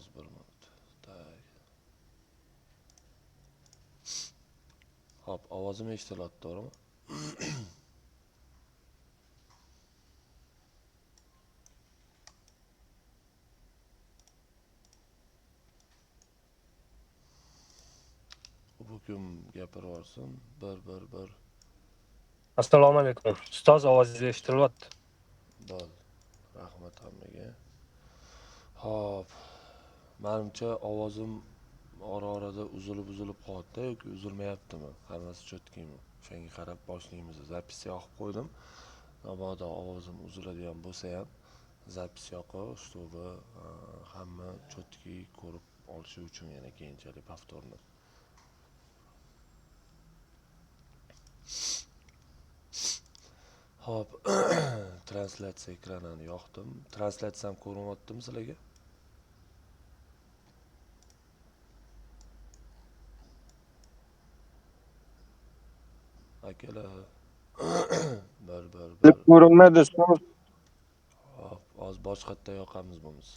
oz 1 minut. Tak. Hop, ovozim eshitilyapti, to'g'rimi? Bu kim gapirib yuborsin? Bir. Assalomu alaykum. Ustoz, ovozingiz eshitilyapti. Bo'ldi. Rahmat hammaga. Hop. Menimcha ovozim ora-orada uzilib qoldi yoki uzilmayaptimi? Hammasi cho'tkimi? O'shanga qarab boshlaymiz. Zapis yoqib qo'ydim. Mabodo ovozim uziladigan bo'lsa ham zapis yoqib, чтобы hamma cho'tki ko'rib olishi uchun yana keyinchalik повторно. Hop. Translyatsiya ekranini yoqdim. Translyatsiyam ko'rinyaptimi sizlarga? Akalar. Bir. Ko'rinmadi ustoz. Hop, hozir boshqa yerda yoqamiz bo'lmasa.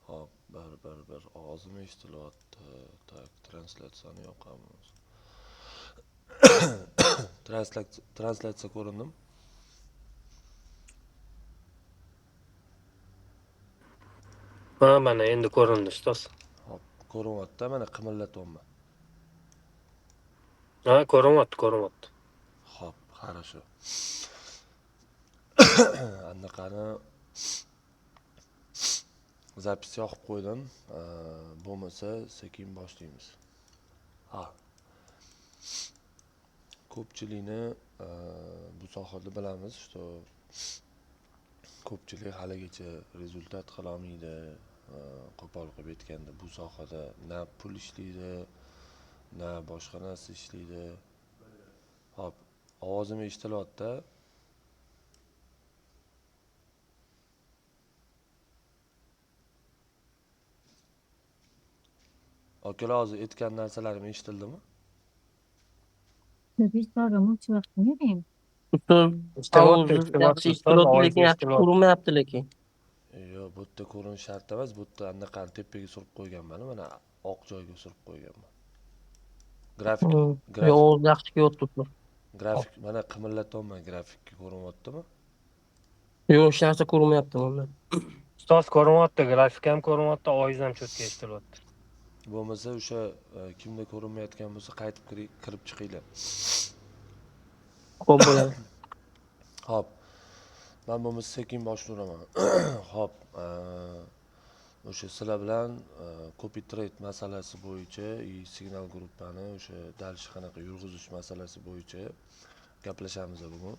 Hop, bir ovozim eshitilyapti. Tak, translyatsiyani yoqamiz. Translyatsiya ko'rindimi? Mana endi ko'rindi ustoz. Hop, ko'rinyapti, mana qimillatyapman. Ko'rinyapti. Hop, хорошо. Anaqani zapis yoqib qo'ydim. Bo'lmasa sekin boshlaymiz. Ha. Ko'pchilikni bu sohada bilamiz, что ko'pchilik haligacha rezultat qila olmaydi. Qo'pol qilib aytganda bu sohada na pul ishlaydi, na boshqa narsa ishlaydi. Hop, ovozim eshitilyapti. Akalar, hozir aytgan narsalarim eshitildimi? Biz programı vaqtini beraymi? Ustoz, yaxshi eshitilyapti, lekin yaxshi ko'rinmayapti lekin. Yo'q, bu yerda ko'rinish shart emas. Bu yerda anaqani tepaga surib qo'yganman, mana oq joyga surib qo'yganman. Grafik Yo'q, yaxshi kelyapti. grafik mana qimillatyapman, grafikka ko'rinyaptimi? Yo'q, hech narsa ko'rinmayapti bunda. Ustoz ko'rinyapti, grafik ham ko'rinyapti, ovoz ham cho'tka eshitilyapti. Bo'lmasa o'sha kimda ko'rinmayotgan bo'lsa qaytib kirib chiqinglar. Xo'p, bo'ladi. Hop. Men bo'lmasa sekin boshlayman. Hop. O'sha sizlar bilan copy trade masalasi bo'yicha signal gruppani o'sha dal shu qanaqa yurg'izish masalasi bo'yicha gaplashamiz bugun.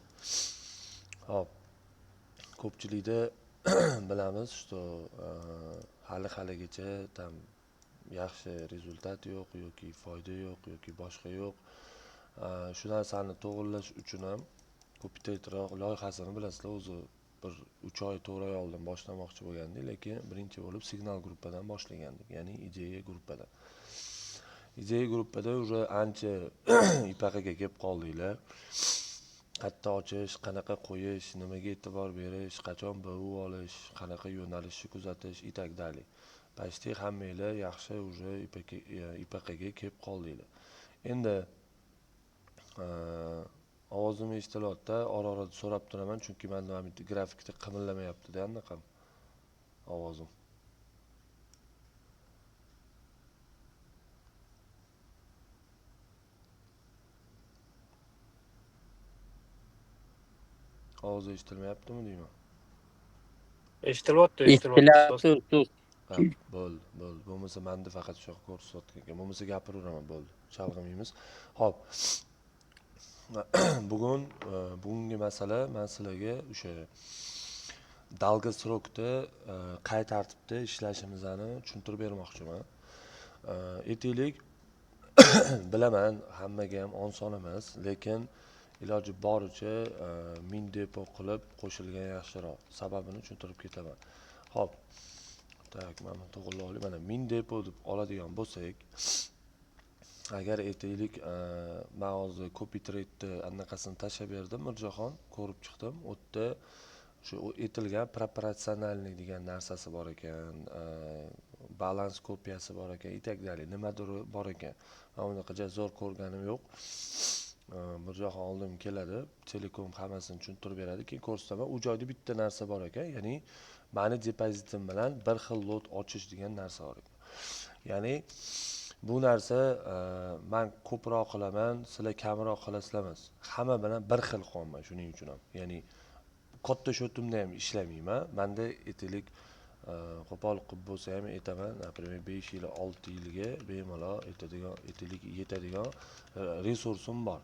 Hop. Ko'pchilikda bilamiz, что haligacha tam yaxshi rezultat yo'q yoki foyda yo'q yoki boshqa yo'q. Shu narsani to'g'rilash uchun ham copy trade loyihasini bilasizlar, o'zi bir 3 oy 4 oy oldin boshlamoqchi bo'lgandik, lekin birinchi bo'lib signal gruppadan boshlagandik, ya'ni ideya gruppadan. Ideya gruppada уже ancha ipaqaga kelib qoldinglar. Qayerda ochish, qanaqa qo'yish, nimaga e'tibor berish, qachon BU olish, qanaqa yo'nalishni kuzatish и так далее. Почти hammanglar yaxshi уже ipaqaga kelib qoldinglar. Endi ovozim eshitilyapti, ora-orada so'rab turaman, chunki menda ham grafikda qimillamayapti-da anaqa ovozim. Ovoz eshitilmayaptimi deyman? Eshitilyapti. Ha, bo'ldi. Bo'lmasa menda faqat shu ko'rsatgan ekan. Bo'lmasa gapiraveraman, bo'ldi. Chalg'imaymiz. Xo'p. Bugungi masala men sizlarga o'sha dalgasrokda qay tartibda ishlashimizni tushuntirib bermoqchiman. Aytaylik, bilaman, hammaga ham oson emas, lekin iloji boricha min depo qilib qo'shilgan yaxshiroq. Sababini tushuntirib ketaman. Xo'p. Tak, mana to'g'rilab olaylik. Mana min depo deb oladigan bo'lsak, agar aytaylik, men hozir copy trade'ni anaqasini tashlab berdim, Mirjahon, ko'rib chiqdim. U yerda shu aytilgan proporsionallik degan narsasi bor ekan, balans kopiyasi bor ekan, itakdalik nimadir bor ekan. Men unaqa zo'r ko'rganim yo'q. Mirjahon oldim keladi, Telekom hammasini tushuntirib beradi, keyin ko'rsataman. U joyda bitta narsa bor ekan, ya'ni meni depozitim bilan bir xil lot ochish degan narsa bor ekan. Ya'ni bu narsa men ko'proq qilaman, sizlar kamroq qilasizlar emas. Hamma bilan bir xil qilaman, shuning uchun ham. Ya'ni katta shotimda ham ishlamayman. Menda aytaylik, qo'pol qilib bo'lsa ham aytaman, например, 5 yil, 6 yilga bemalol aytaylik yetadigan resursim bor.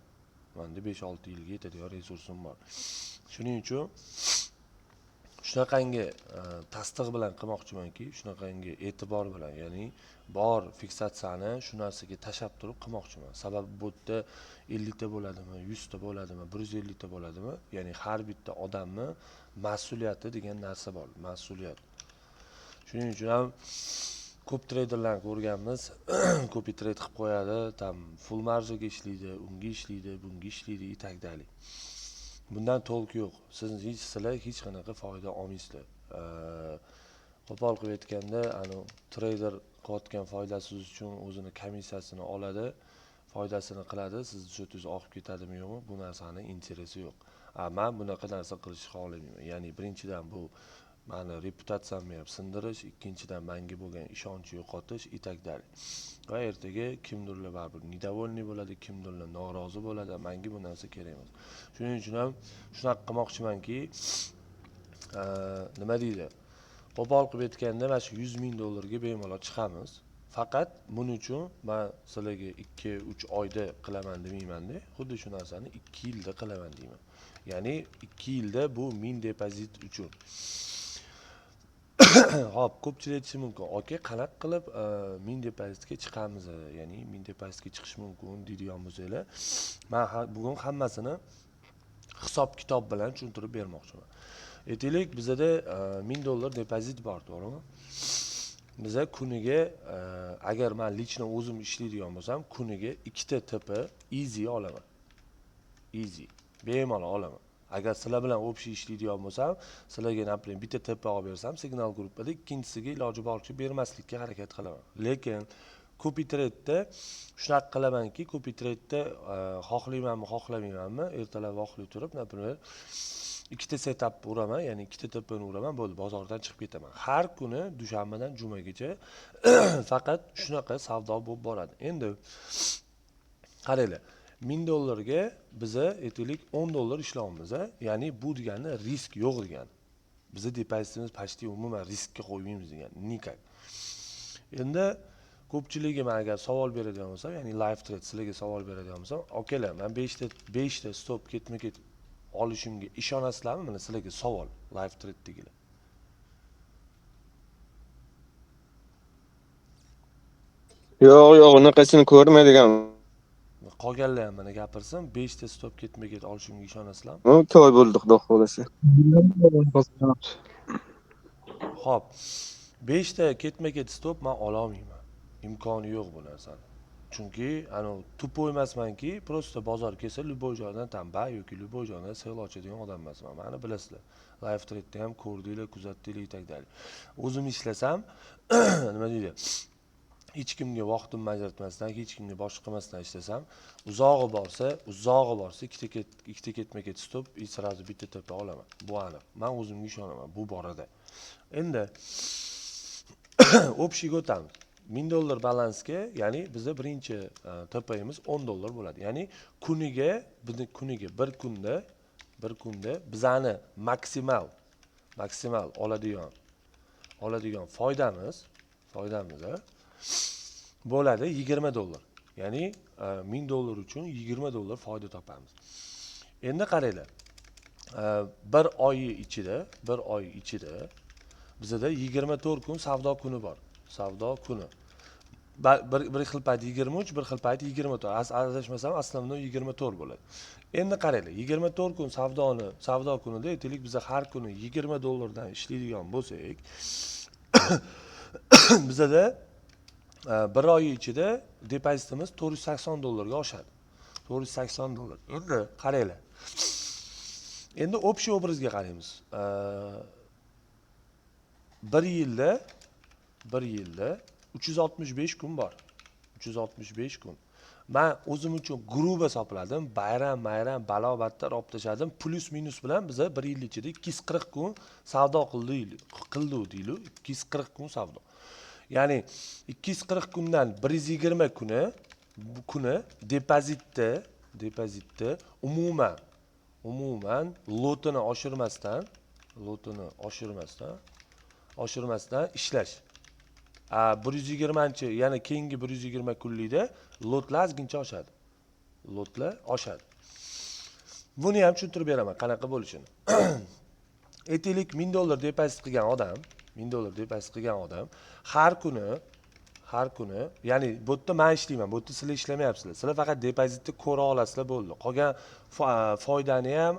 Menda 5-6 yilga yetadigan resursim bor. Shuning uchun shunaqangi tasdiq bilan qilmoqchimanki, shunaqangi e'tibor bilan, ya'ni bor fiksatsiyani shu narsaga tashab turib qilmoqchiman. Sababi bu yerda 50 ta bo'ladimi, 100 ta bo'ladimi, 150 ta bo'ladimi? Ya'ni har bitta odamni mas'uliyati degan narsa bor, mas'uliyat. Shuning uchun ham ko'p traderlarni ko'rganmiz, copy trade qilib qo'yadi, tam full marjaga ishlaydi, unga ishlaydi, bunga ishlaydi, itakdalik. Bundan to'liq yo'q. Sizlar hech qanaqa foyda olmaysizlar. Qo'pol qilib aytganda, trader qilayotgan foydasiz uchun o'zini komissiyasini oladi, foydasini qiladi, siz shotingiz oqib ketadimi yo'qmi? Bu narsaning interesi yo'q. Men bunaqa narsa qilishni xohlamayman. Ya'ni birinchidan bu meni reputatsiyamni ham sindirish, ikkinchidan menga bo'lgan ishonchni yo'qotish, itakdalik. Va ertaga kimdirlar baribir недовольный bo'ladi, kimdirlar norozi bo'ladi. Menga bu narsa kerak emas. Shuning uchun ham shunaqa qilmoqchimanki, nima deydi? Qo'pol qilib aytganda, mana shu 100 ming dollarga bemalol chiqamiz. Faqat buning uchun men sizlarga 2-3 oyda qilaman demayman-da, xuddi shu narsani 2 yilda qilaman deyman. Ya'ni 2 yilda bu min depozit uchun. Hop, ko'pchilik aytishi mumkin. Oke, qanaqa qilib min depozitga chiqamiz, ya'ni min depozitga chiqish mumkin deydigan bo'lsanglar, men bugun hammasini hisob-kitob bilan tushuntirib bermoqchiman. Aytaylik, bizda 1000 dollar depozit bor, to'g'rimi? Biza kuniga, agar men lichno o'zim ishlaydigan bo'lsam, kuniga 2 ta TP easy olaman. Easy. Bemalol olaman. Agar sizlar bilan общий ishlaydigan bo'lsam, sizlarga, например, bitta TP olib bersam, signal gruppada ikkinchisiga iloji boricha bermaslikka harakat qilaman. Lekin copy trade'da shunaqa qilamanki, copy trade'da xohlaymanmi, xohlamaymanmi, ertalab vaqtli turib, например, 2 ta setup uraman, ya'ni 2 ta TPni uraman, bo'ldi, bozordan chiqib ketaman. Har kuni dushanbadan jumagacha faqat shunaqa savdo bo'lib boradi. Endi qaranglar, 1000 dollarga biza aytaylik 10 dollar ishlaymiz, ya'ni bu degani risk yo'q degani. Biza depozitimiz почти umuman riskka qo'ymaymiz degani. Nikak. Endi ko'pchiligiga men agar savol beradigan bo'lsam, ya'ni live trade sizlarga savol beradigan bo'lsam, okalar, men 5 ta stop ketma-ket olishimga ishonasizlarmi? Mana sizlarga savol, live trade degilar. Yo'q, unaqasini ko'rmaydigan. Qolganlar ham mana gapirsin, 5 ta stop ketma-ket olishimga ishonasizlarmi? 2 oy bo'ldi, xudo xolasa. Xo'p. 5 ta ketma-ket stop men ola olmayman. Imkoni yo'q bu narsani. Chunki tupoy emasmanki, просто bozor kelsa, любой joydan tamba yoki любой joydan sell ochadigan odam emasman. Meni bilasizlar. Live trade'da ham ko'rdinglar, kuzatdinglar, itakdalik. O'zim ishlasam, nima deydi? Hech kimga vaqtim ajratmasdan, hech kimga boshqa qilmasdan ishlasam, uzog'i borsa, ikkita ketma-ket stop, sразу bitta tepa olaman. Bu aniq. Men o'zimga ishonaman bu borada. Endi общийga o'tamiz. 1000 dollar balansga, ya'ni bizda birinchi tepamiz 10 dollar bo'ladi. Ya'ni kuniga bir kunda bizani maksimal oladigan foydamiz bo'ladi 20 dollar. Ya'ni 1000 dollar uchun 20 dollar foyda topamiz. Endi qaranglar. Bir oy ichida bizda 24 kun savdo kuni bor. Savdo kuni. bir xil payt 23, bir xil payt 24. Adashmasam aslimda 24 bo'ladi. Endi qaranglar, 24 kun savdo kunida aytaylik biz har kuni 20 dollardan ishlaydigan bo'lsak, bizada bir oy ichida depozitimiz 480 dollarga oshadi. 480 dollar. Endi qaranglar. Endi общий obrazga qaraymiz. Bir yilda 365 kun bor. 365 kun. Men o'zim uchun grup hisobladim. Bayram, balobatlar olib tashladim. Plus minus bilan biz bir yil ichida 240 kun savdo qildik deylik. 240 kun savdo. Ya'ni 240 kundan 120 kuni depozitda umuman lotini oshirmasdan ishlash. 120 ya'ni keyingi 120 kunlikda lotlar ozgincha oshadi. Buni ham tushuntirib beraman, qanaqa bo'lishini. Aytaylik 1000 dollar depozit qilgan odam har kuni, ya'ni bu yerda men ishlayman, bu yerda sizlar ishlamayapsizlar. Sizlar faqat depozitni ko'ra olasizlar bo'ldi. Qolgan foydani ham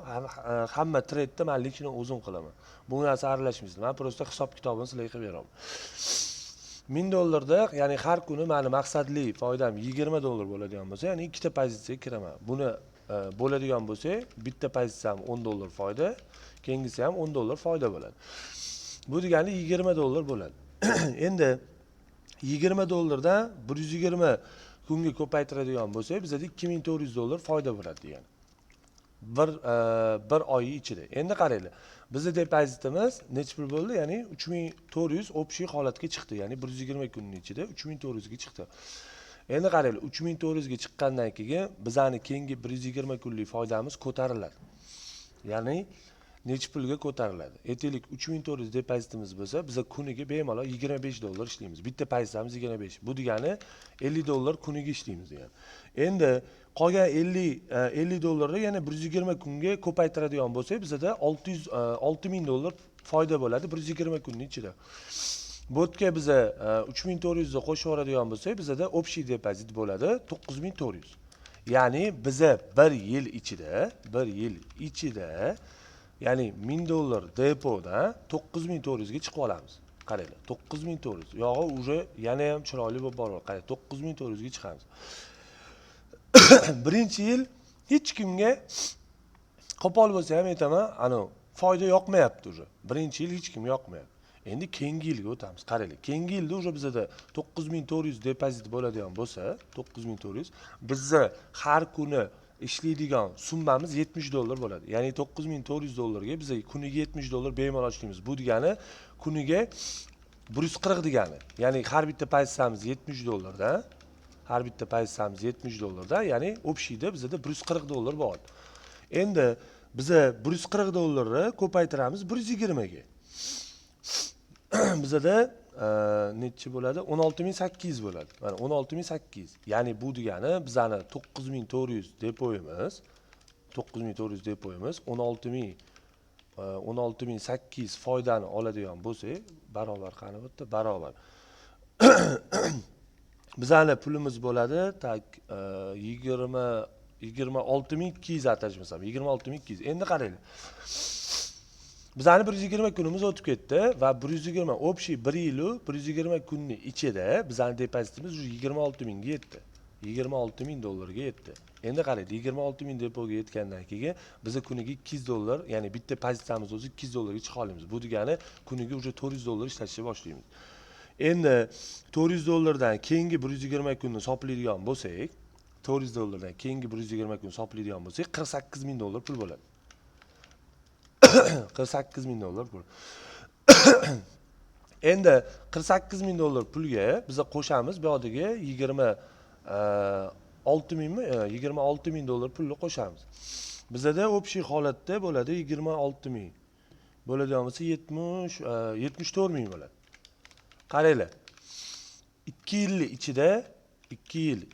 hamma trade'da men lechini o'zim qilaman. Bu narsa aralashmaysiz. Men prosta hisob kitobini sizlarga qilib beraman. 1000 dollarda, ya'ni har kuni meni maqsadli foydam 20 dollar bo'ladigan bo'lsa, ya'ni ikkita pozitsiyaga kiraman. Buni bo'ladigan bo'lsa, bitta pozitsiyam 10 dollar foyda, keyingisi ham 10 dollar foyda bo'ladi. Bu degani 20 dollar bo'ladi. Endi 20 dollardan 120 kunga ko'paytiradigan bo'lsak, bizda 2400 dollar foyda bo'ladi degani. Bir oy ichida. Endi qaranglar. Bizning depozitimiz necha pul bo'ldi? Ya'ni 3400 общий holatga chiqdi. Ya'ni 120 kunning ichida 3400 ga chiqdi. Endi qaranglar, 3400 ga chiqqandan keyin bizning keyingi 120 kunlik foydamiz ko'tariladi. Ya'ni necha pulga ko'tariladi? Aytaylik 3400 depozitimiz bo'lsa, biz kuniga bemalol 25 dollar ishlaymiz. Bitta pozitsiyamiz 25. Bu degani 50 dollar kuniga ishlaymiz degani. Endi qolgan 50 dollarni yana 120 kunga ko'paytiradigan bo'lsak, bizda 6000 dollar foyda bo'ladi 120 kunning ichida. Bu yerga biz 3400 ni qo'shib yuboradigan bo'lsak, bizda общий depozit bo'ladi 9400. Ya'ni biz bir yil ichida ya'ni 1000 dollar depodan 9400 ga chiqib olamiz. Qaranglar, 9400. Yog'i uje yana ham chiroyli bo'lib boradi. Qarang, 9400 ga chiqamiz. Birinchi yil hech kimga qo'pol bo'lsa ham aytaman, foyda yoqmayapti uje. Birinchi yil hech kimga yoqmayapti. Endi keyingi yilga o'tamiz. Qaranglar, keyingi yilda uje bizda 9400 depozit bo'ladigan bo'lsa, 9400 bizda har kuni ishlaydigan summamiz 70 dollar bo'ladi. Ya'ni 9400 dollarga biz kuniga 70 dollar bemalol ishlaymiz. Bu degani kuniga 140 degani. Ya'ni har bitta pozitsiyamiz 70 dollardan, ya'ni общийda bizda 140 dollar bor. Endi biz 140 dollarni ko'paytiramiz 120 ga. Bizda necha bo'ladi? 16800 bo'ladi. Mana 16800. Ya'ni bu degani bizani 9400 depoyimiz 16800 foydani oladigan bo'lsak, barobar qani bu yerda barobar. Bizani pulimiz bo'ladi, tak 26200 atashmasam, 26200. Endi qaranglar. Bizani 120 kunimiz o'tib ketdi va 120 общий 1 yil 120 kunning ichida bizani depozitimiz 26000 ga yetdi. 26000 dollarga yetdi. Endi qarang, 26000 depoga yetgandan keyin biz kuniga 200 dollar, ya'ni bitta pozitsiyamiz o'zi 200 dollarga chiqa olamiz. Bu degani kuniga uje 400 dollar ishlashni boshlaymiz. Endi 400 dollardan keyingi 120 kunni hisoblaydigan bo'lsak, 400 dollardan keyingi 120 kun hisoblaydigan bo'lsak, 48000 dollar pul bo'ladi. 48000 dollar pul. Endi 48000 dollar pulga biz qo'shamiz, bu yoqdagi 26000 mi? 26000 dollar pulni qo'shamiz. Bizda общий holatda bo'ladi 26000. Bo'ladigan bo'lsa 74000 bo'ladi. Qaranglar. 2 yil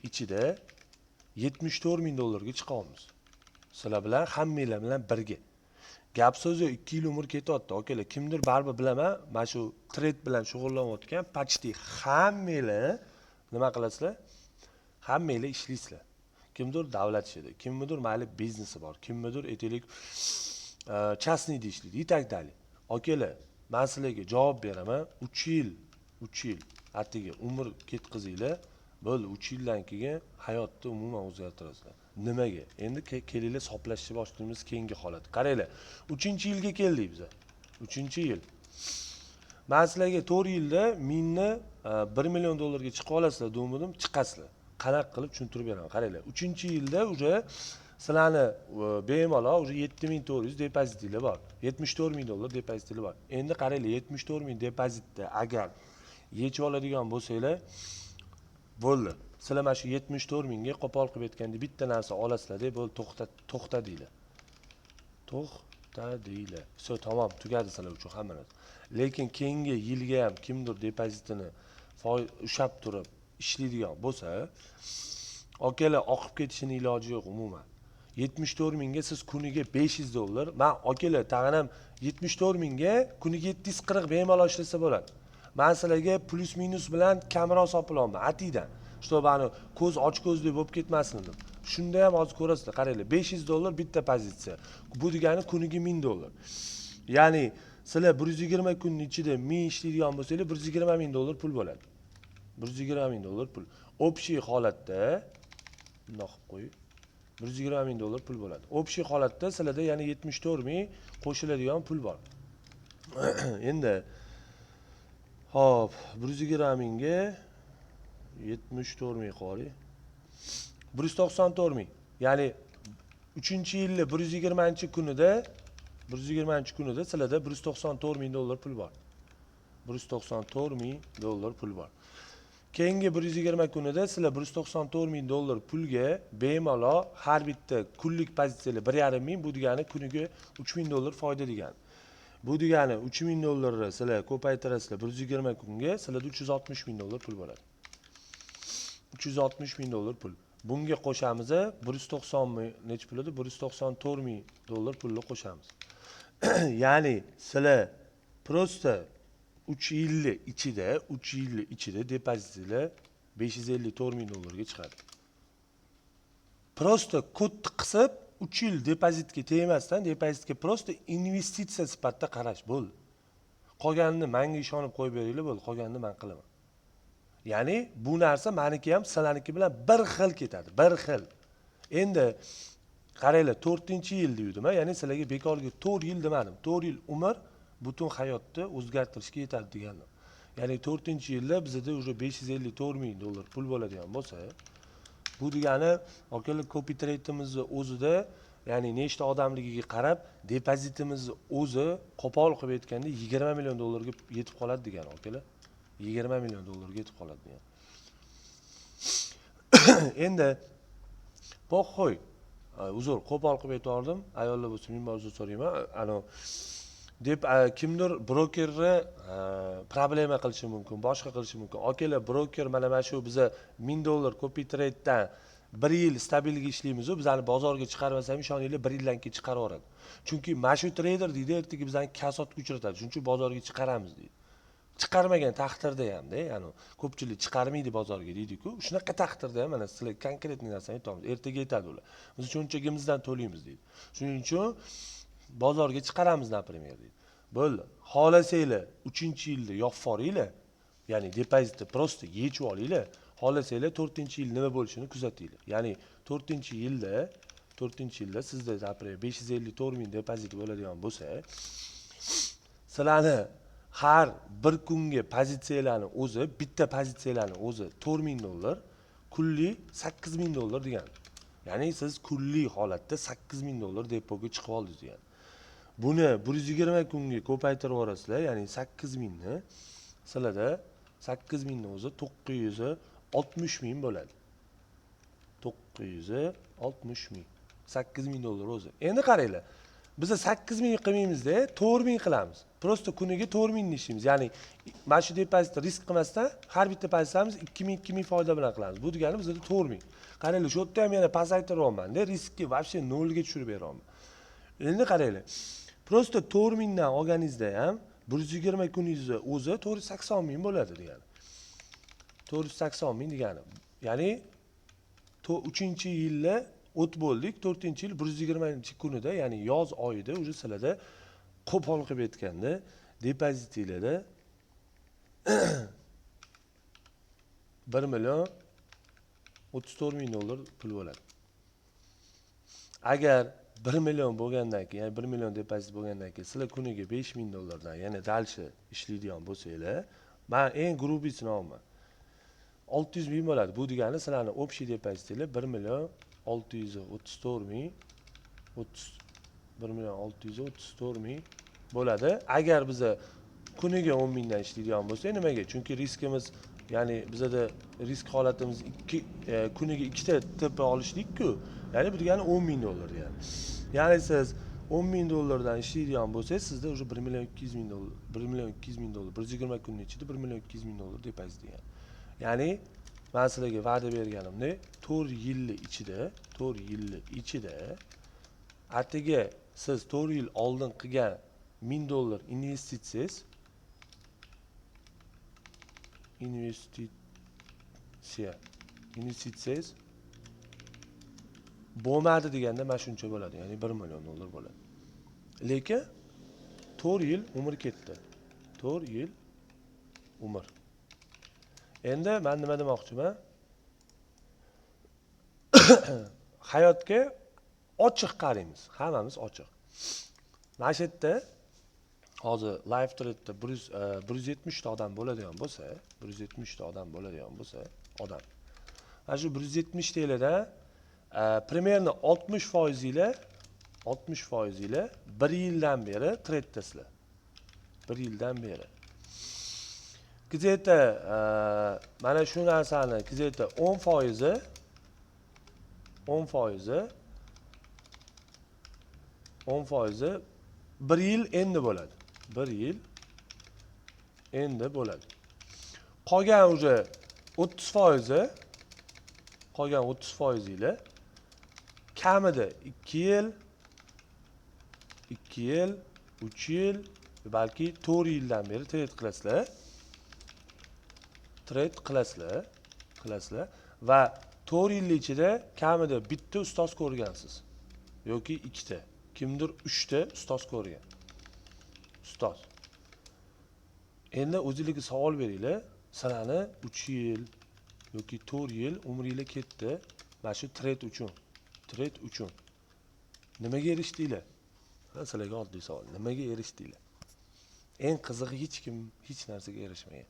ichida 74000 dollarga chiqamiz. Sizlar bilan hammanglar bilan birga. Gap so'zi 2 yil umr ketyapti. Akalar, kimdir baribir bilaman, mana shu trade bilan shug'ullanayotgan почти hammanglar nima qilasizlar? Hammanglar ishlaysizlar. Kimdir davlat ishida, kimdir mayli biznesi bor, kimdir aytaylik частныйda ishlaydi, и так далее. Akalar, men sizlarga javob beraman, 3 yil atigi umr ketkazinglar, bo'ldi 3 yildan keyin hayotni umuman o'zgartirasizlar. Nimaga? Endi kelinglar hisoblashni boshlaymiz keyingi holat. Qaranglar, 3-yilga keldik biz. 3-yil. Men sizlarga 4 yilda minni $1 million ga chiqib olasizlar, dedim, chiqasizlar. Qanaqa qilib tushuntirib beraman. Qaranglar, 3-yilda uje sizlarni bemalol uje 7400 depozitinglar bor. $74,000 depozitinglar bor. Endi qaranglar, 74,000 depozitda agar yechib oladigan bo'lsanglar, bo'ldi. Sizlar mana shu 74,000 ga qo'pol qilib aytganda bitta narsa olasizlar-da, bo'ldi, to'xtadinglar. To'xtadinglar. So, tamom, tugadi sizlar uchun hamma narsa. Lekin keyingi yilga ham kimdir depozitini ushlab turib ishlaydigan bo'lsa, akalar oqib ketishining iloji yo'q umuman. 74,000 ga siz kuniga $500, men akalar tag'in ham 74,000 ga kuniga 740 bemalol ishlasa bo'ladi. Men sizlarga plus minus bilan kamroq sopilaman, atiydan. Чтобы ani ko'z ochko'zlik bo'lib ketmasin deb. Shunda ham hozir ko'rasizlar, qaranglar, $500 bitta pozitsiya. Bu degani kuniga $1000. Ya'ni sizlar 120 kunning ichida 1000 ishlaydigan bo'lsangiz, $120,000 pul bo'ladi. $120,000 pul. Общий holatda bundoq qilib qo'ying. $120,000 pul bo'ladi. Общий holatda sizlarda yana 74,000 qo'shiladigan pul bor. Endi hop, 120,000 ga 74,000 qo'ying. 194,000. Ya'ni 3-yilda 120-kunida sizlarda $194,000 pul bor. $194,000 pul bor. Keyingi 120 kunida sizlar $194,000 pulga bemalol har bitta kunlik pozitsiyalar 1,5 bu degani kuniga $3,000 foyda degani. Bu degani $3,000 sizlar ko'paytirasizlar 120 kunga sizlarda $360,000 pul bo'ladi. $360,000 pul. Bunga qo'shamiz 190 nech pul edi? $194,000 pulni qo'shamiz. Ya'ni sizlar prosta 3 yil ichida depozitlar $554,000 ga chiqadi. Prosta kodni qisib 3 yil depozitga tegmasdan depozitga prosta investitsiya sifatida qarash bo'ldi. Qolganini menga ishonib qo'yib beringlar bo'ldi, qolganini men qilaman. Ya'ni bu narsa meniki ham sizlarniki bilan bir xil ketadi, bir xil. Endi qaranglar, 4-yil dedim, ya'ni sizlarga bekorga 4 yil demadim. 4 yil umr butun hayotni o'zgartirishga yetadi degandim. Ya'ni 4-yilda bizda уже $554,000 pul bo'ladigan bo'lsa, bu degani akalar kooperativimizni o'zida, ya'ni nechta odamligiga qarab depozitimizni o'zi qo'pol qilib aytganda $20 million ga yetib qoladi degan akalar. $20 million ga yetib qoladi degan. Endi qo'y, uzr, qo'pol qilib aytdim, ayollar bo'lsa men uzr so'rayman. Ana deb kimdir brokerni problema qilishi mumkin, boshqa qilishi mumkin. Akalar, broker mana shu biza $1000 kooperativdan 1 yil stabilga ishlaymiz, bizani bozorga chiqarmasam, ishoninglar 1 yildan keyin chiqarib yuboradi. Chunki mana shu trader deydi, ertaga bizani kasodga uchratadi. Shuning uchun bozorga chiqaramiz deydi. Chiqarmagan taqdirda ham-da, ya'ni ko'pchilik chiqarmaydi bozorga deydi-ku. Shunaqa taqdirda ham mana sizlar konkretniy narsani aytamiz. Ertaga aytadi ular. Biz shunchagimizdan to'laymiz deydi. Shuning uchun bozorga chiqaramiz, например, deydi. Bo'ldi. Xohlasanglar 3-yilda yopib yuboringlar. Ya'ni depozitni prosta yechib olinglar. Xohlasanglar 4-yil nima bo'lishini kuzatinglar. Ya'ni 4-yilda sizda например 554,000 depozit bo'ladigan bo'lsa, sizlarni har bir kunga pozitsiyalarni o'zi, bitta pozitsiyalarni o'zi $4,000, kunli $8,000 degan. Ya'ni siz kunli holatda $8,000 depoga chiqib oldingiz degan. Buni 120 kunga ko'paytirib yuborasizlar, ya'ni 8,000 ni sizlarda 8,000 ni o'zi 960,000 bo'ladi. 960,000. $8,000 o'zi. Endi qaranglar. Biz 8,000 qilmaymiz-da, 4,000 qilamiz. Prosta kuniga 4,000 ni ishlaymiz. Ya'ni mana shu depozitni risk qilmasdan har bitta pozitsiyamiz 2,000 foyda bilan qilamiz. Bu degani bizda 4,000. Qaranglar, shu yerda ham yana pasaytiryapman-da, riskni вообще 0 ga tushirib beryapman. Endi qaranglar. Prosta 4,000 dan olganingizda ham 120 kuningizni o'zi 480,000 bo'ladi degani. 480 ming degani. Ya'ni 3-yilda o't bo'ldik, 4-yil 120-kunida, ya'ni yoz oyida уже sizlarda qo'pol qilib aytganda depozitinglarda 1 million 34 ming dollar pul bo'ladi. Agar 1 million bo'lgandan keyin, ya'ni 1 million depozit bo'lgandan keyin sizlar kuniga 5 ming dollardan, ya'ni dalshi ishlaydigan bo'lsanglar, men eng grubisini olaman. 600 ming bo'ladi. Bu degani sizlarning общий depozitinglar 1 million 634 ming 1 million 634 ming bo'ladi. Agar biz kuniga 10 mingdan ishlaydigan bo'lsak, nimaga? Chunki riskimiz, ya'ni bizada risk holatimiz kuniga 2 ta tepa olishlik-ku. Ya'ni bu degani 10 ming dollar degani. Ya'ni siz 10 ming dollardan ishlaydigan bo'lsangiz, sizda уже 1 million 200 ming dollar, 1 million 200 ming dollar, 120 kunning ichida 1 million 200 ming dollar depozit degani. Ya'ni men sizlarga va'da berganimdek 4 yillik ichida atigi siz 4 yil oldin qilgan 1000 dollar investitsiyangiz bo'lmadi deganda mana shuncha bo'ladi, ya'ni 1 million dollar bo'ladi. Lekin 4 yil umr ketdi. 4 yil umr. Endi men nima demoqchiman? Hayotga ochiq qaraymiz. Hammamiz ochiq. Mana shu yerda hozir live trade'da 170 ta odam bo'ladigan bo'lsa, 170 ta odam bo'ladigan bo'lsa, odam. Mana shu 170 talardan примерно 60% ila 1 yildan beri trade'dasizlar. 1 yildan beri. Где-то mana shu narsani где-то 10% 1 yil endi bo'ladi. 1 yil endi bo'ladi. Qolgan уже 30% ila kamida 2 yil, 3 yil, balki 4 yildan beri trade qilasizlar va 4 yil ichida kamida bitta ustoz ko'rgansiz yoki 2 ta, kimdir 3 ta ustoz ko'rgan. Ustoz. Endi o'zingizga savol beringlar, sizlarni 3 yil yoki 4 yil umringiz ketdi mana shu trade uchun. Nimaga erishdinglar? Sizlarga oddiy savol. Nimaga erishdinglar? Eng qizig'i hech kim hech narsaga erishmagan.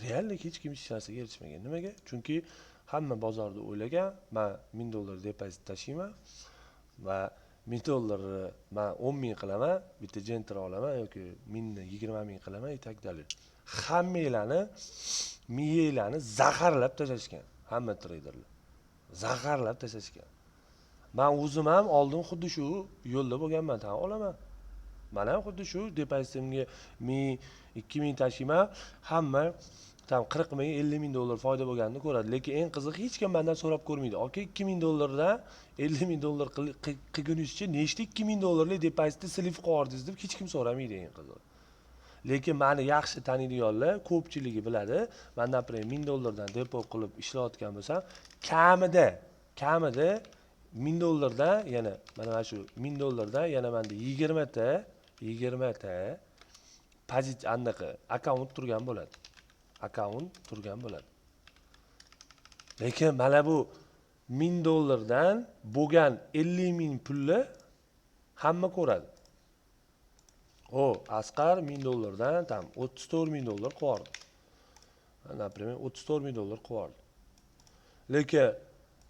Reallik hech kim hech narsaga erishmagan. Nimaga? Chunki hamma bozorda o'ylagan, men 1000 dollar depozit tashiyman va 1000 dollarni men 10 ming qilaman, bitta jenter olaman yoki 1000 ni 20 ming qilaman и так dalil. Hammanglarni miyanglarni zaharlab tashashgan, hamma treyderlar. Zaharlab tashashgan. Men o'zim ham oldin xuddi shu yo'lda bo'lganman, tan olaman. Men ham xuddi shu depozitimga 1000, 2000 tashiyman, hamma tam 40 ming, 50 ming dollar foyda bo'lganini ko'radi. Lekin eng qiziq, hech kim mendan so'rab ko'rmaydi. Aka 2000 dollardan 50 ming dollar qilgunizcha nechta 2000 dollarlik depozitni silib qo'yardingiz deb hech kim so'ramaydi eng qizig'i. Lekin meni yaxshi taniydiganlar ko'pchiligi biladi. Men например 1000 dollardan depo qilib ishlayotgan bo'lsam, kamida 1000 dollardan yana mana shu 1000 dollardan yana menda 20 ta pozitsiya anaqa akkaunt turgan bo'ladi. Lekin mana bu 1000 dollardan bo'lgan 50 ming pulni hamma ko'radi. Asqar 1000 dollardan tam 34 ming dollar qo'yardi. Например, 34 ming dollar qo'yardi. Lekin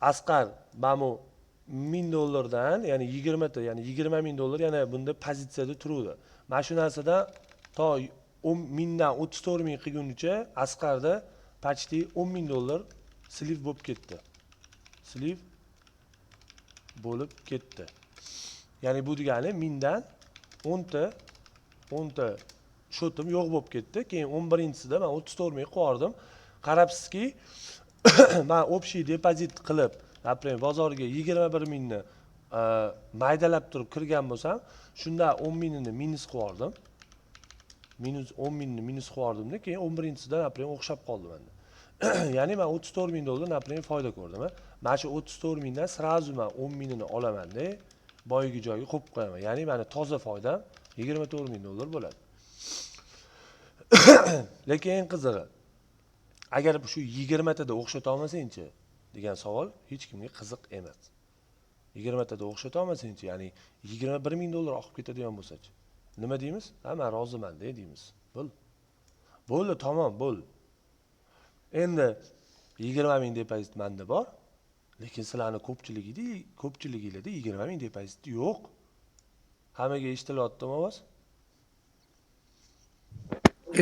Asqar mana bu 1000 dollardan, ya'ni 20 ta, ya'ni 20 ming dollar yana bunda pozitsiyada turadi. Mana shu narsada to 10 dan 34 ming qilgunicha Asqarda почти 10 ming dollar sliv bo'lib ketdi. Ya'ni bu degani 1000 dan 10 ta shotim yo'q bo'lib ketdi. Keyin 11-sida men 34 ming qo'yardim. Qarabsizki, men общий depozit qilib, например, bozorga 21 mingni maydalab turib kirgan bo'lsam, shunda 10 mingni minus qo'yardim. minus 10 mingni minus qilib yubordimda, keyin 11-sida napример o'xshab qoldi menda. Ya'ni men 34 ming dollar napример foyda ko'rdim. Mana shu 34 mingdan srazu men 10 mingini olaman-da, boyagi joyga qo'yib qo'yaman. Ya'ni meni toza foydam 24 ming dollar bo'ladi. Lekin eng qizig'i, agar shu 20 tada o'xshata olmasang-chi degan savol hech kimga qiziq emas. 20 tada o'xshata olmasang-chi, ya'ni 21 ming dollar oqib ketadigan bo'lsa-chi. Nima deymiz? Ha, men roziman-da deymiz. Bo'ldi, tamom, bo'ldi. Endi 20 ming depozit menda bor, lekin sizlarning ko'pchiligingizda 20 ming depozit yo'q. Hammaga eshitilyaptimi ovoz?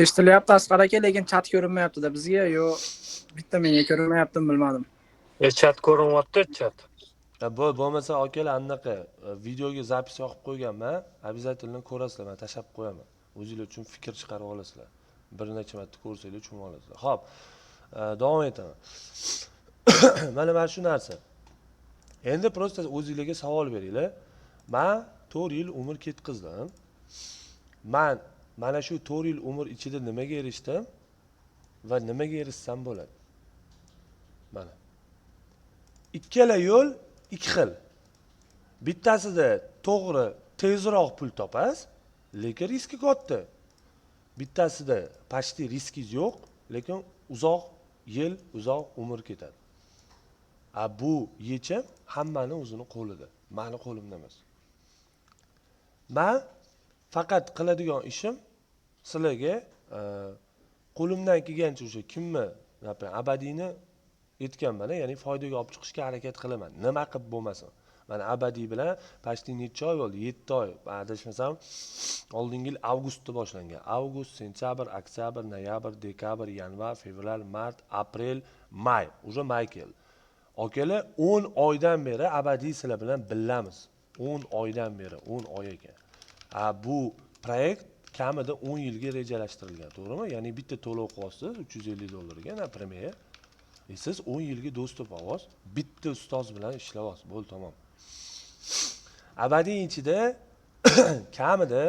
Eshitilyapti Asqar aka, lekin chat ko'rinmayapti-da bizga, yo bitta menga ko'rinmayaptimi bilmadim. Chat ko'rinyapti, chat. Bo'lmasa akalar anaqa videoga zapis yoqib qo'yganman. Обязательно ko'rasizlar, men tashab qo'yaman. O'zingizlar uchun fikr chiqarib olasizlar. Bir necha marta ko'rsanglar tushunib olasizlar. Xo'p, davom etaman. Mana shu narsa. Endi prosta o'zingizlarga savol beringlar. Men 4 yil umr ketkizdim. Men mana shu 4 yil umr ichida nimaga erishdim va nimaga erishsam bo'ladi? Mana. Ikkala yo'l ikki xil. Bittasida to'g'ri tezroq pul topasiz, lekin riski katta. Bittasida почти riskingiz yo'q, lekin uzoq yil, uzoq umr ketadi. Bu yechim hammaning o'zining qo'lida, meni qo'limda emas. Men faqat qiladigan ishim sizlarga qo'limdan kelgancha o'sha kimni, abadiyni aytganman, ya'ni foydaga olib chiqishga harakat qilaman. Nima qilib bo'lmasin. Mana abadiy bilan почти necha oy bo'ldi? 7 oy. Adashmasam, oldingi yil avgustda boshlangan. Avgust, sentyabr, oktyabr, noyabr, dekabr, yanvar, fevral, mart, aprel, may. Уже may keldi. Akalar 10 oydan beri abadiy sizlar bilan billamiz. 10 oydan beri, 10 oy ekan. Bu proyekt kamida 10 yilga rejalashtirilgan, to'g'rimi? Ya'ni bitta to'lov qilasiz 350 dollarga, например. Siz 10 yilga do'stib ovoz, bitta ustoz bilan ishlayapsiz, bo'ldi, tamom. Abadiy ichida kamida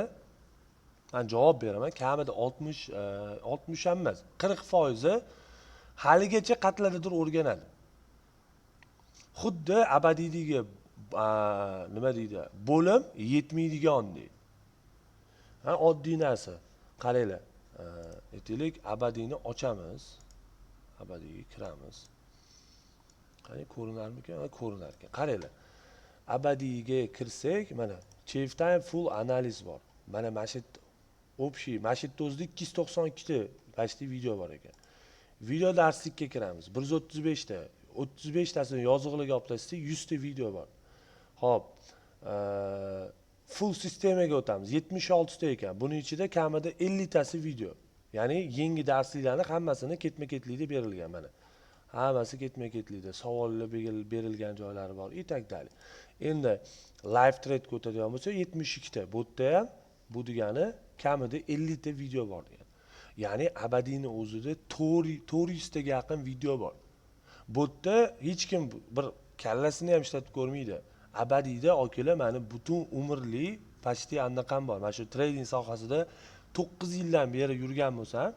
men javob beraman, kamida 60 ham emas, 40% haligacha qatlaridir o'rganadi. Xuddi abadiydagi nima deydi? Bo'lim yetmaydigan deydi. Oddiy narsa. Qaranglar. Aytaylik, abadiyni ochamiz. Abadiyga kiramiz. Qani ko'rinarmikan? Ko'rinar ekan. Qaranglar. Abadiyga kirsak, mana Cheftime full analiz bor. Mana mashit общий, mashitda o'zida 292 ta почти video bor ekan. Video darslikka kiramiz. 135 ta. 35 tasini yozig'iga olib tashlasak 100 ta video bor. Xo'p, full sistemaga o'tamiz. 76 ta ekan. Buning ichida kamida 50 tasi video. Ya'ni yangi darsliklarning hammasini ketma-ketlikda berilgan mana. Hammasi ketma-ketlikda, savollar berilgan joylari bor, itakdali. Endi live thread o'tadigan bo'lsa 72 ta. Bu yerda ham bu degani kamida 50 ta video bor degan. Ya'ni abadiyning o'zida 400 taga yaqin video bor. Bu yerda hech kim bir kallasini ham ishlatib ko'rmaydi. Abadiyda akalar meni butun umrli почти anaqam bor. Mana shu trading sohasida 9 yildan beri yurgan bo'lsam,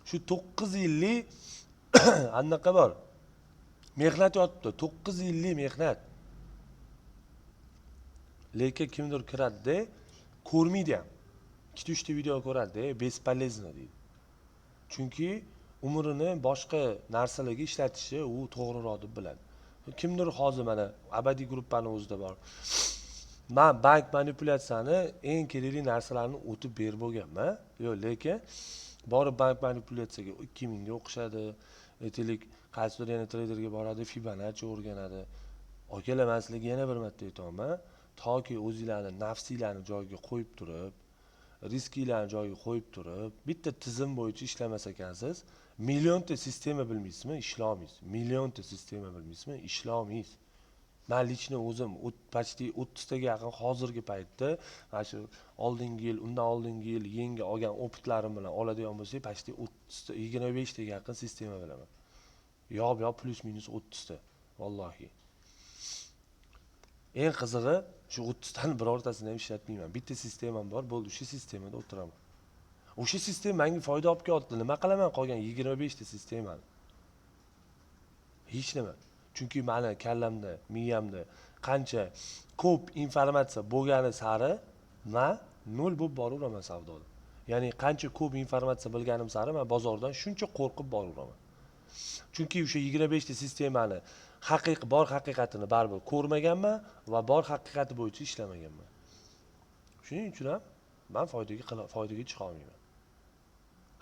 shu 9 yillik anaqa bor. Mehnat yotibdi, 9 yillik mehnat. Lekin kimdir kiradi-da, ko'rmaydi ham. 2-3 ta video ko'radi-da, бесполезно deydi. Chunki umrini boshqa narsalarga ishlatishi u to'g'riroq deb biladi. Kimdir hozir mana abadiy gruppaning o'zida bor. Men bank manipulyatsiyani eng kerakli narsalarni o'tib berib bo'lganman. Yo'q, lekin borib bank manipulyatsiyaga 2000 ga o'qishadi. Aytaylik, qaysidir yana traderga boradi, Fibonacci o'rganadi. Akalar, men sizlarga yana bir marta aytaman, toki o'zingizlarni nafsiylarni joyiga qo'yib turib, riskinglarni joyiga qo'yib turib, bitta tizim bo'yicha ishlamas ekansiz, millionta sistema bilmaysizmi, ishlamaysiz. Millionta sistema bilmaysizmi, ishlamaysiz. Men lichni o'zim почти 30 taga yaqin hozirgi paytda mana shu oldingi yil, undan oldingi yil yangi olgan opitlarim bilan oladigan bo'lsak, почти 30 ta, 25 taga yaqin sistema bilaman. Yo'q, plus minus 30 ta. Vallohi. Eng qizig'i, shu 30 tani birortasini ham ishlatmayman. Bitta sistemam bor, bo'ldi, shu sistemada o'tiraman. O'sha sistema menga foyda olib kelyapti. Nima qilaman qolgan 25 ta sistemani? Hech nima. Chunki meni kallamda, miyamda qancha ko'p informatsiya bo'lgani sari men nol bo'lib boraveraman savdoda. Ya'ni qancha ko'p informatsiya bilganim sari men bozordan shuncha qo'rqib boraveraman. Chunki o'sha 25 ta sistemani bor haqiqatini baribir ko'rmaganman va bor haqiqati bo'yicha ishlamaganman. Shuning uchun ham men foydaga chiqa olmayman.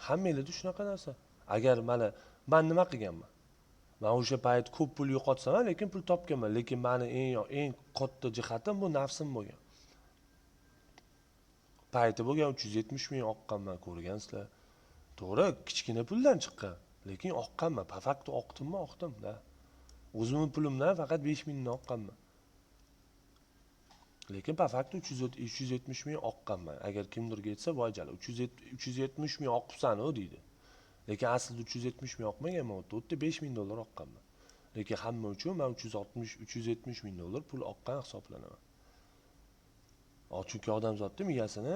Hammanglarda shunaqa narsa. Agar men nima qilganman? Men o'sha payt ko'p pul yo'qotsam, lekin pul topganman. Lekin meni eng katta jihatim bu nafsim bo'lgan. Payti bo'lgan 370 ming oqqanman, ko'rgansizlar. To'g'ri, kichkina puldan chiqqan, lekin oqqanman. Faqat oqdim-da. O'zimning pulimdan faqat 5 mingni oqqanman. Lekin faqat 370 ming oqqanman. Agar kimdirga aytsa, voy jala, 370 ming oqqibsan-ku deydi. Lekin aslida 370 ming oqmaganman, u yerda 5 ming dollar oqqanman. Lekin hamma uchun men 370 ming dollar pul oqqan hisoblanaman. Chunki odamzodning miyasini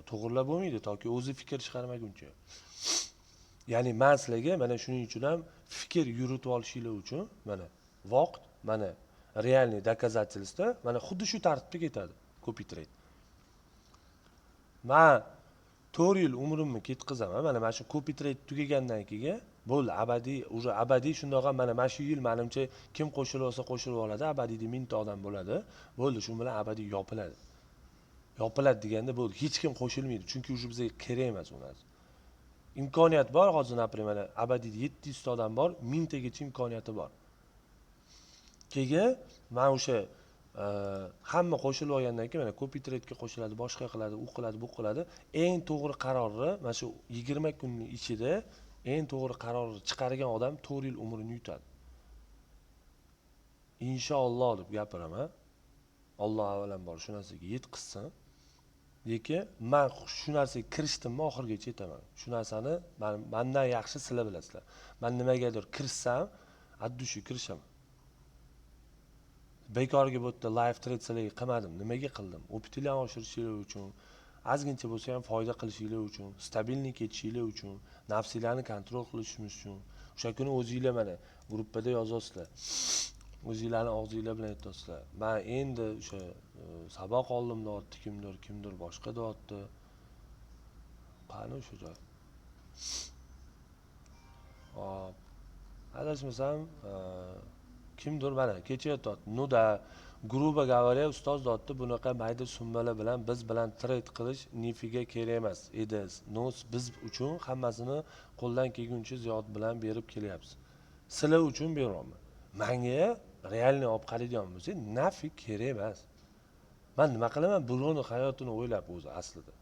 to'g'rilab bo'lmaydi toki o'zi fikr chiqarmaguncha. Ya'ni men sizlarga mana shuning uchun ham fikr yuritib olishinglar uchun mana vaqt, mana realniy доказательство mana xuddi shu tartibda ketadi. Copy trade. Men 4 yil umrimni ketqizaman. Mana shu copy trade tugagandan keyin bo'ldi, abadiy shundoq ham mana shu yil menimcha kim qo'shilib olsa qo'shilib oladi, abadiyda 1000 ta odam bo'ladi. Bo'ldi, shu bilan abadiy yopiladi. Yopiladi deganda bo'ldi, hech kim qo'shilmaydi, chunki o'sha bizga kerak emas u narsa. Imkoniyat bor, hozir например, abadiyda 700 ta odam bor, 1000 tagacha imkoniyati bor. Keyin men o'sha hamma qo'shilib olgandan keyin mana copy trade'ga qo'shiladi, boshqa qiladi, u qiladi, bu qiladi. Eng to'g'ri qarorni mana shu 20 kunning ichida eng to'g'ri qarorni chiqargan odam 4 yil umrini yutadi. Inshaalloh deb gapiraman. Alloh avvalambor shu narsaga yetkazsin. Lekin men shu narsaga kirishdimmi oxirigacha yetaman. Shu narsani mendan yaxshi sizlar bilasizlar. Men nimagadir kirishsam, addushi kirishaman. Bekorga bu yerda live trade sizlarga qilmadim. Nimaga qildim? Opitlarni oshirishinglar uchun, ozgincha bo'lsa ham foyda qilishinglar uchun, stabilniy ketishinglar uchun, nafsinglarni kontrol qilishimiz uchun. O'sha kuni o'zingizlar mana gruppada yozasizlar. O'zingizlarning og'zingizlar bilan aytasizlar. Men endi o'sha saboq oldim deyapti, kimdir boshqa deyapti. Qani o'sha joy? Hop. Adashmasam, kimdir mana kecha aytayapti. Nuda gruba говоря, ustoz deyapti, bunaqa mayda summalar bilan biz bilan trade qilish nifiga kerak emas edi. Biz uchun hammasini qo'ldan kelguncha ziyod bilan berib kelyapsiz. Sizlar uchun beryapman. Menga realniy olib qaraydigan bo'lsa, nafi kerak emas. Men nima qilaman? Birovni hayotini o'ylab o'zi aslida.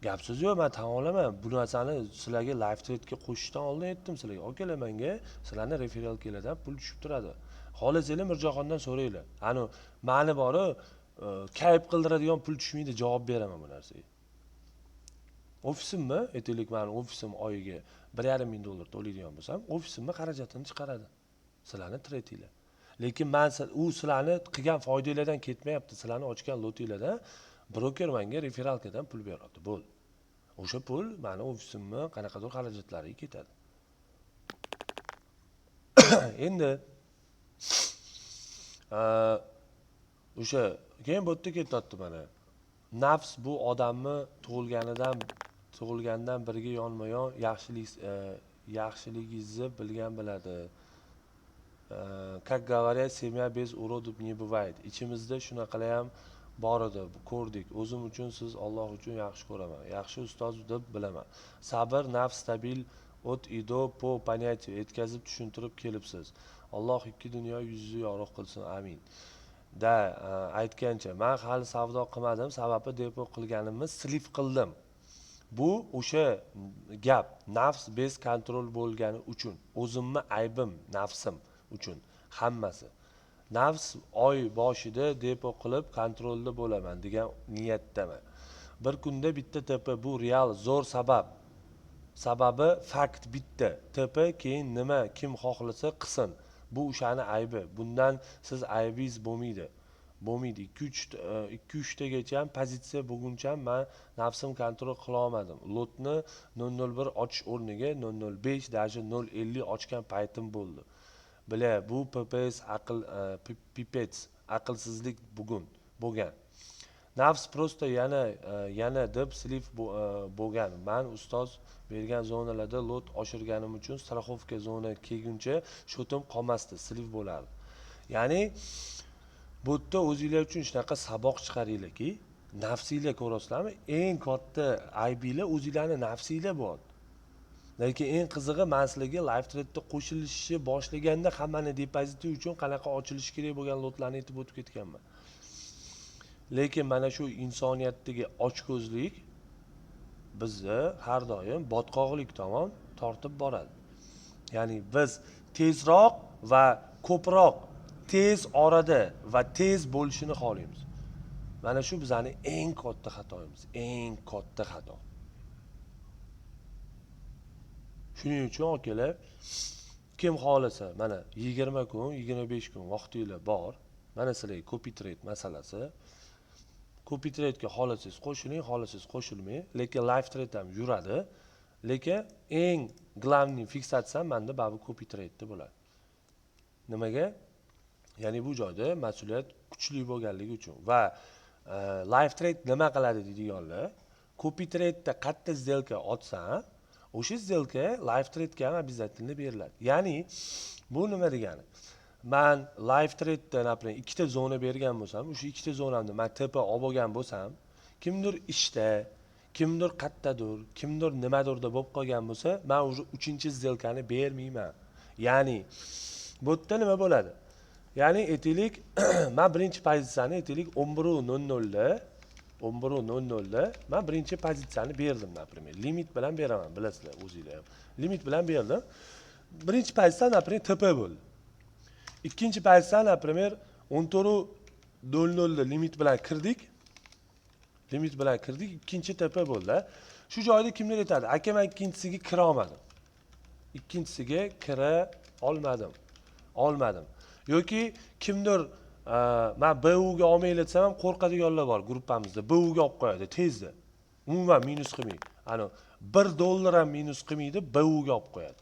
Gap so'z yo'q, men tan olaman. Bu narsani sizlarga live trade'ga qo'shishdan oldin aytdim sizlarga. Akalar, menga sizlarni referalkalardan pul tushib turadi. Xohlasanglar Mirjoxondan so'ranglar. Ani ma'ni bori kayf qildiradigan pul tushmaydi, javob beraman bu narsaga. Ofisimmi, aytaylik, meni ofisim oyiga 1,5 ming dollar to'laydigan bo'lsam, ofisimni xarajatini chiqaradi. Sizlarni tradeinglar. Lekin men u sizlarni qilgan foydanglardan ketmayapti. Sizlarni ochgan lotinglardan broker menga referalkadan pul beradi. Bo'ldi. O'sha pul meni ofisimni qanaqadir xarajatlariga ketadi. Endi o'sha keyin bu yerda ketyapti mana. Nafs bu odamni tug'ilgandan birga yonma-yon yaxshiligingizni bilgan biladi. Как говорят, семья без уродов не бывает. Ichimizda shunaqalar ham bor edi, ko'rdik. O'zim uchun siz Alloh uchun yaxshi ko'raman. Yaxshi ustoz deb bilaman. Sabr, nafs, stabil, от и до по понятию yetkazib tushuntirib kelibsiz. Alloh ikki dunyo yuzni yorug' qilsin. Amin. Da aytgancha, men hali savdo qilmadim, sababi depo qilganimni slif qildim. Bu o'sha gap, nafs bez kontrol bo'lgani uchun, o'zimni aybim, nafsim uchun hammasi. Nafs oy boshida depo qilib kontrolda bo'laman degan niyatdaman. Bir kunda bitta tepa, bu real zo'r sabab. Sababi fakt bitta. Tepa keyin kim xohlasa qilsin. Bu o'shani aybi. Bundan siz aybingiz bo'lmaydi. bo'lmaydi. 2-3 tagacha ham pozitsiya bo'lguncha ham men nafsim kontrol qila olmadim. Lotni 001 ochish o'rniga 005 даже 050 ochgan paytim bo'ldi. Bila, bu PPS pipets aqlsizlik bo'lgan. Nafs prosta yana deb sliv bo'lgan. Men ustoz bergan zonalarda lot oshirganim uchun страховка zona kelguncha shotim qolmasdi, sliv bo'lardi. Ya'ni bu yerda o'zinglar uchun shunaqa saboq chiqaringlarki, nafsinglar ko'rasizlarmi? Eng katta aybinglar o'zinglarning nafsinglar bor. Lekin eng qizig'i men sizlarga live trade'da qo'shilishni boshlaganda hammani depoziti uchun qanaqa ochilishi kerak bo'lgan lotlarni aytib o'tib ketganman. Lekin mana shu insoniyatdagi ochko'zlik bizni har doim botqoqlik tomon tortib boradi. Ya'ni biz tezroq va ko'proq tez orada va tez bo'lishini xohlaymiz. Mana shu bizning eng katta xatoyimiz, eng katta xato. Shuning uchun akalar, kim xohlasa, mana 20 kun, 25 kun vaqtinglar bor. Mana sizlarga copy trade masalasi. Copy trade'ga xohlasangiz qo'shiling, xohlasangiz qo'shilmang, lekin live trade ham yuradi. Lekin eng glavniy fiksatsiya menda baribir copy trade'da bo'ladi. Nimaga? Ya'ni bu joyda mas'uliyat kuchli bo'lganligi uchun va live trade nima qiladi deydiganlar, copy trade'da qatta сделка ochsam, o'sha сделка live trade'ga ham обязательно beriladi. Ya'ni bu nima degani? Men live trade'da napример ikkita zona bergan bo'lsam, o'sha ikkita zonamni men tepa olib olgan bo'lsam, kimdir ishda, kimdir qattadir, kimdir nimadirda bo'lib qolgan bo'lsa, men o'sha 3-сделкani bermayman. Ya'ni bu yerda nima bo'ladi? Ya'ni aytaylik, men birinchi pozitsiyani aytaylik 11:00 da 11:00 da men birinchi pozitsiyani berdim например. Limit bilan beraman, bilasizlar o'zingizlar ham. Limit bilan berdim. Birinchi pozitsiya например tepa bo'ldi. Ikkinchi pozitsiya например 14:00 da limit bilan kirdik. Limit bilan kirdik, ikkinchi tepa bo'ldi. Shu joyda kimlar aytadi? Aka, men ikkinchisiga kira olmadim. Ikkinchisiga kira olmadim. Yoki kimdir men BU ga olmaylar desam ham qo'rqadiganlar bor gruppamizda. BU ga olib qo'yadi tezda. Umuman minus qilmaydi. Ana $1 ham minus qilmaydi, BU ga olib qo'yadi.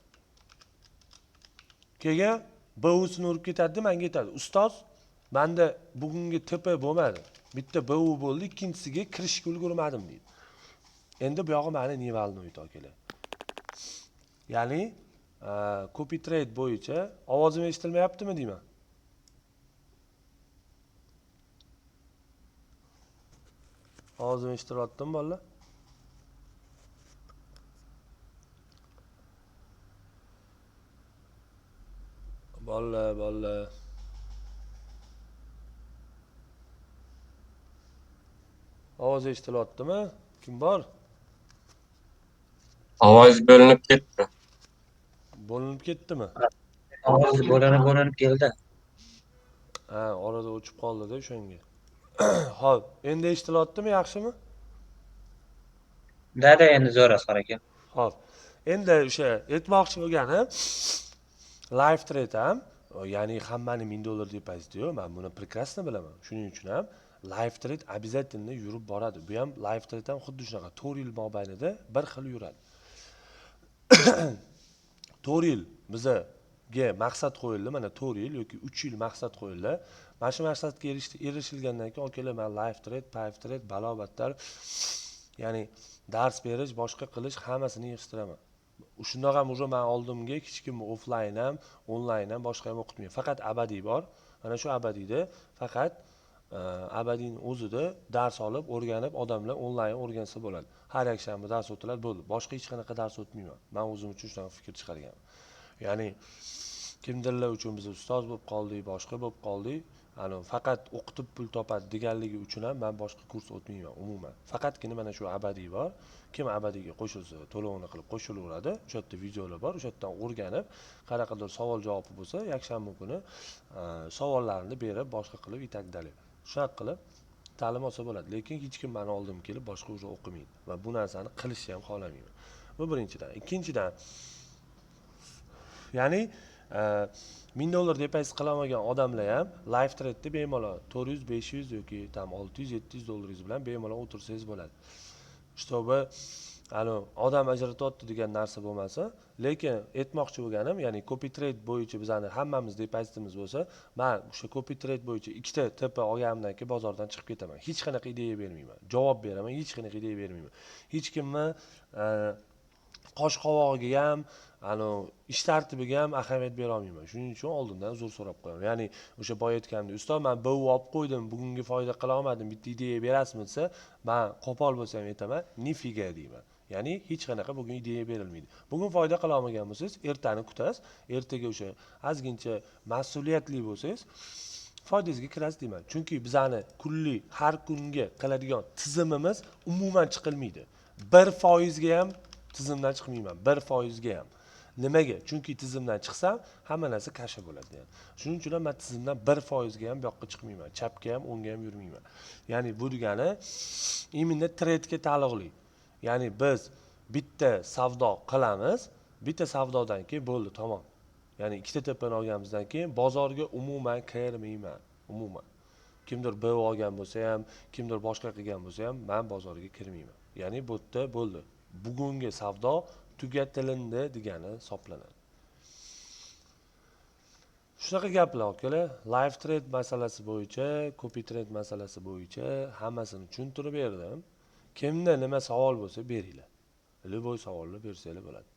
Keyin BU'sini urib ketadi, menga aytadi: "Ustoz, menda bugungi tepa bo'lmadi. Bitta BU bo'ldi, ikkinchisiga kirishga ulgurmadim" deydi. Endi bu yog'i meni nivalnoyt akalar. Ya'ni copy trade bo'yicha ovozim eshitilmayaptimi deyman? Ovozim eshitilyaptimi bolalar? Bolalar. Ovoz eshitilyaptimi? Kim bor? Ovoz bo'linib ketdi. Bo'linib ketdimi? Ovoz bo'linib keldi. Ha, orada o'chib qoldi-da o'shanga. Xo'p, endi eshitilyaptimi, yaxshimi? Dada endi zo'ra sar ekan. Xo'p. Endi o'sha aytmoqchi bo'lganim, live trade ham, ya'ni hammani $1000 depoziti yo'q, men buni прекрасно bilaman. Shuning uchun ham live trade обязательно yurib boradi. Bu ham live trade ham xuddi shunaqa 4 yil mobaynida bir xil yuradi. 4 yil bizga maqsad qo'yildi, mana 4 yil yoki 3 yil maqsad qo'yildi. Mana shu maqsadga erishilgandan keyin okalar, men live trade, pipe trade, balobatlar, ya'ni dars berish, boshqa qilish hammasini yig'ishtiraman. Shundoq ham men oldimga hech kim offline ham, onlayn ham boshqa ham o'qitmayman. Faqat abadiy bor. Mana shu abadiyda faqat abadiyning o'zida dars olib, o'rganib, odamlar onlayn o'rgansa bo'ladi. Har yakshanba dars o'tiladi, bo'ldi. Boshqa hech qanaqa dars o'tmayman. Men o'zim uchun shunaqa fikr chiqarganman. Ya'ni kimdirlar uchun biz ustoz bo'lib qoldik, boshqa bo'lib qoldik. Ana faqat o'qitib pul topadi deganligi uchun ham men boshqa kurs o'tmayman umuman. Faqatgina mana shu abadiy bor. Kim abadiyga qo'shilsa, to'lovini qilib qo'shilaveradi. O'sha yerda videolar bor, o'sha yerdan o'rganib, qanaqadir savol javobi bo'lsa, yakshanba kuni savollarni berib, boshqa qilib itakdali. Shunaqa qilib ta'lim olsa bo'ladi. Lekin hech kim meni oldim kelib boshqa o'zi o'qimaydi va bu narsani qilishni ham xohlamayman. Bu birinchidan. Ikkinchidan, ya'ni $1000 depozit qilolmagan odamlar ham live trade'da bemalol 400, 500 yoki tam 600, 700 dollaringiz bilan bemalol o'tirsangiz bo'ladi. Чтобы odam ajratyapti degan narsa bo'lmasa, lekin aytmoqchi bo'lganim, ya'ni copy trade bo'yicha bizani hammamiz depozitimiz bo'lsa, men o'sha copy trade bo'yicha ikkita TP olganimdan keyin bozordan chiqib ketaman. Hech qanaqa ideya bermayman. Javob beraman, hech qanaqa ideya bermayman. Hech kimni qosh qovog'iga ham, ish tartibiga ham ahamiyat bera olmayman. Shuning uchun oldindan uzr so'rab qo'yaman. Ya'ni o'sha boya aytgandek, ustoz, men bu olib qo'ydim, bugungi foyda qila olmadim, bitta ideya berasizmi desa, men qo'pol bo'lsam aytaman, nifiga deyman. Ya'ni hech qanaqa bugun ideya berilmaydi. Bugun foyda qila olmagan bo'lsangiz, ertani kutasiz. Ertaga o'sha ozgincha mas'uliyatli bo'lsangiz, foydangizga kirasiz deyman. Chunki bizani kunli, har kunga qiladigan tizimimiz umuman chiqilmaydi. 1% ga ham tizimdan chiqmayman, 1% ga ham. Nimaga? Chunki tizimdan chiqsam, hamma narsa kasha bo'ladi. Yani. Shuning uchun men tizimdan 1% ga ham bu yoqqa chiqmayman, chapga ham, o'ngga ham yurmayman. Ya'ni bu degani imенно trade'ga taalluqli. Ya'ni biz bitta savdo qilamiz, bitta savdodan keyin bo'ldi, tamom. Ya'ni ikkita tepani olganimizdan keyin bozorga umuman kirmayman, umuman. Kimdir B olgan bo'lsa ham, kimdir boshqa qilgan bo'lsa ham, men bozorga kirmayman. Ya'ni bu yerda bo'ldi. Bugungi savdo tugatilindi degani hisoblanadi. Shunaqa gaplar akalar, live trade masalasi bo'yicha, copy trade masalasi bo'yicha hammasini tushuntirib berdim. Kimda nima savol bo'lsa beringlar. Любой savolni bersanglar bo'ladi.